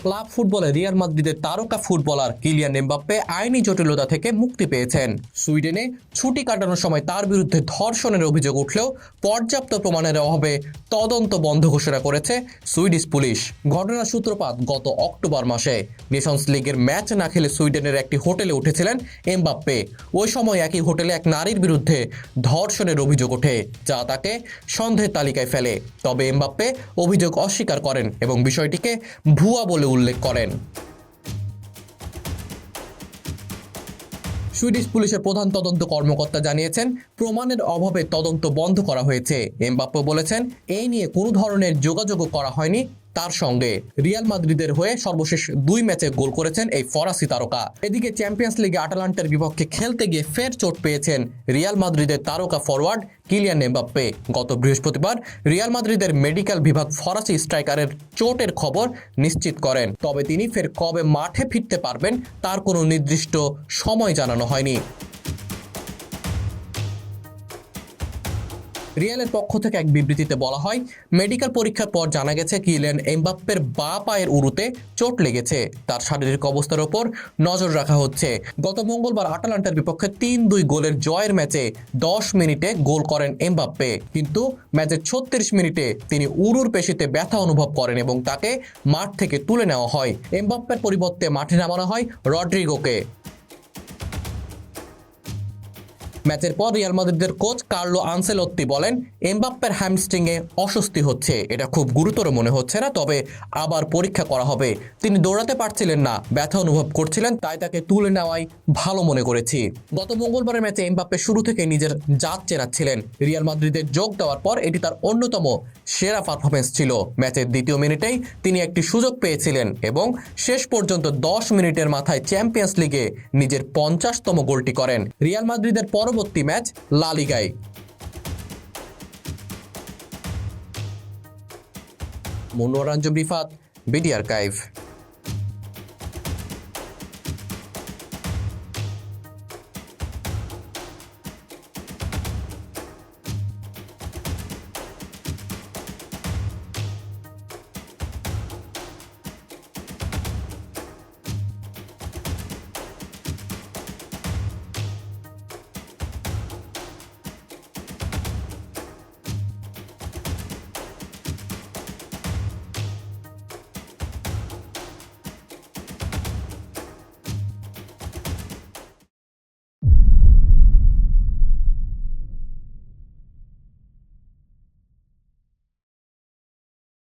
Club ফুটবলে Real মাদ্রিদের তারকা ফুটবলার কিলিয়ান এমবাপ্পে আইনি জটিলতা থেকে মুক্তি পেয়েছেন। সুইডেনে ছুটি কাটানোর সময় তার বিরুদ্ধে ধর্ষণের অভিযোগ উঠলেও পর্যাপ্ত প্রমাণের অভাবে তদন্ত বন্ধ ঘোষণা করেছে সুইডিশ পুলিশ। ঘটনার সূত্রপাত গত অক্টোবর মাসে নেশনস লিগের ম্যাচ না খেলে সুইডেনের একটি হোটেলে উঠেছিলেন এমবাপ্পে। ওই সময় একই হোটেলে এক নারীর বিরুদ্ধে ধর্ষণের অভিযোগ ওঠে, যা তাকে সন্দেহের তালিকায় ফেলে। তবে এমবাপ্পে অভিযোগ অস্বীকার করেন এবং বিষয়টিকে ভুয়া বলে উল্লেখ করেন। সুইডিশ পুলিশের প্রধান তদন্ত কর্মকর্তা জানিয়েছেন, প্রমাণের অভাবে তদন্ত বন্ধ করা হয়েছে। এমবাপ্পে বলেছেন, এই নিয়ে কোনো ধরনের যোগাযোগও করা হয়নি তার সঙ্গে। রিয়াল মাদ্রিদের হয়ে সর্বশেষ 2 ম্যাচে গোল করেছেন এই ফরাসি তারকা। এদিকে চ্যাম্পিয়ন্স লিগে আটালান্টার বিপক্ষে খেলতে গিয়ে ফের চোট পেয়েছেন রিয়াল মাদ্রিদের তারকা ফরওয়ার্ড কিলিয়ান এমবাপ্পে। গত বৃহস্পতিবার রিয়াল মাদ্রিদের মেডিকেল বিভাগ ফরাসি স্ট্রাইকারের চোটের খবর নিশ্চিত করেন। তবে তিনি ফের কবে মাঠে ফিরতে পারবেন তার কোনো নির্দিষ্ট সময় জানানো হয়নি। রিয়ালের পক্ষ থেকে এক বিবৃতিতে বলা হয়, মেডিকেল পরীক্ষার পর জানা গেছে কিলিয়ান এমবাপ্পের বাঁ পায়ের উরুতে চোট লেগেছে। তার শারীরিক অবস্থার ওপর নজর রাখা হচ্ছে। গত মঙ্গলবার আটালান্টার বিপক্ষে 3-2 গোলের জয়ের ম্যাচে 10 মিনিটে গোল করেন এমবাপ্পে, কিন্তু ম্যাচের 36 মিনিটে তিনি উরুর পেশিতে ব্যথা অনুভব করেন এবং তাকে মাঠ থেকে তুলে নেওয়া হয়। এমবাপ্পের পরিবর্তে মাঠে নামানো হয় রড্রিগোকে। ম্যাচের পর রিয়াল মাদ্রিদের কোচ কার্লো আনসেলোত্তি বলেন, এমবাপ্পের হ্যামস্ট্রিংয়ে অস্বস্তি হচ্ছে, এটা খুব গুরুতর মনে হচ্ছে না, তবে আবার পরীক্ষা করা হবে। তিনি দৌড়াতে পারছিলেন না, ব্যথা অনুভব করছিলেন, তাই তাকে তুলে নেওয়াই ভালো মনে করেছি। গত মঙ্গলবারের ম্যাচে এমবাপ্পে শুরু থেকে নিজের জাত চেনাচ্ছিলেন। রিয়াল মাদ্রিদের যোগ দেওয়ার পর এটি তার অন্যতম সেরা পারফরমেন্স ছিল। ম্যাচের দ্বিতীয় মিনিটেই তিনি একটি সুযোগ পেয়েছিলেন এবং শেষ পর্যন্ত 10 মিনিটের মাথায় চ্যাম্পিয়ন্স লিগে নিজের 50তম গোলটি করেন। রিয়াল মাদ্রিদের পরবর্তী ম্যাচ লা লিগায়। মনোরঞ্জন রিফাত, বিডি আর্কাইভ।